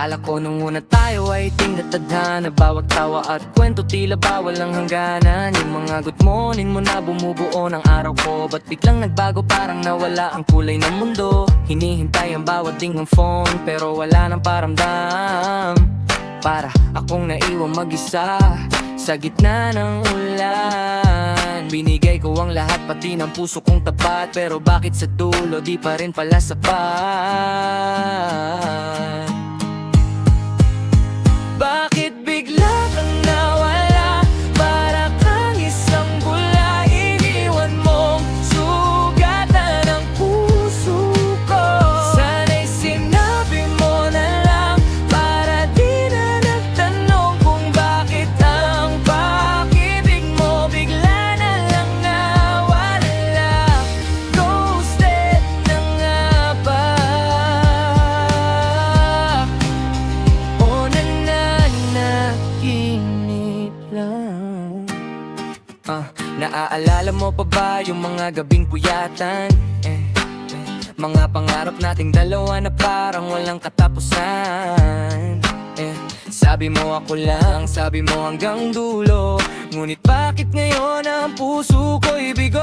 Akala ko nung una tayo ay tinatadhana, bawat tawa at kwento tila bawal ang hangganan. Yung mga good morning mo na bumubuo ng araw ko, ba't biglang nagbago parang nawala ang kulay ng mundo? Hinihintay ang bawat ding ng phone pero wala nang paramdam. Para akong naiwang mag-isa sa gitna ng ulan. Binigay ko ang lahat pati ng puso kong tapat, pero bakit sa dulo di pa rin pala sapat? Bakit bigla kang nawala? Para kang isang bula, iniwan mong sugatan ang puso ko. Sana'y sinabi mo na lang, para di na nagtanong kung bakit ang pag-ibig mo bigla na lang nawala. Ghosted na nga ba? O nananaginip lang? Naaalala mo pa ba yung mga gabing puyatan? Mga pangarap nating dalawa na parang walang katapusan. Sabi mo ako lang, sabi mo hanggang dulo, ngunit bakit ngayon ang puso ko'y bigo?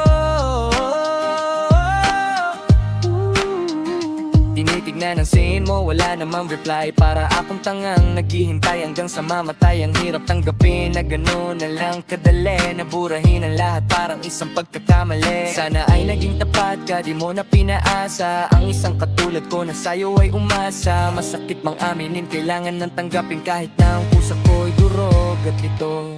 Tinitignan ang scene mo, wala namang reply. Para akong tangang naghihintay hanggang sa mamatay. Ang hirap tanggapin na gano'n na lang kadali, naburahin ang lahat parang isang pagkakamali. Sana ay naging tapat ka, di mo na pinaasa ang isang katulad ko na sa'yo ay umasa. Masakit mang aminin, kailangan ng tanggapin kahit na ang puso ko'y durog at lito.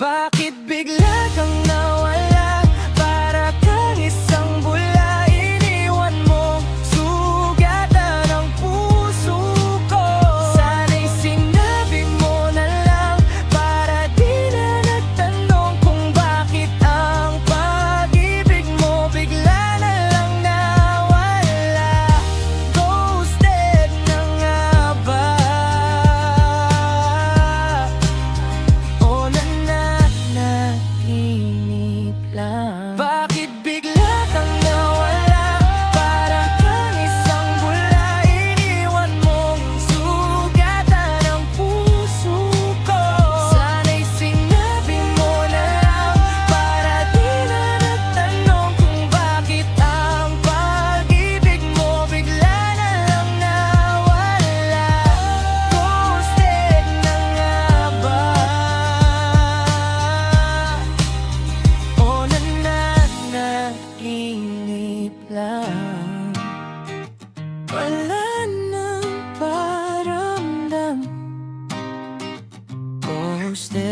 Bakit bigla kang nawala? Para kang isang bula, iniwan mo sugatan ang puso ko. Sana'y sinabi mo na lang, para di na nagtanong kung bakit ang pag-ibig mo bigla na lang nawala. Ghosted na nga ba? O nananaginip lang? Bakit bigla kang nawala? Para kang isang bula, iniwan mong sugatan ang puso ko. Sana'y sinabi mo na lang, para di na nagtanong kung bakit ang pag-ibig mo bigla na lang nawala. Ghosted na nga ba? O nananaginip lang? Wala nang paramdam. Ghosted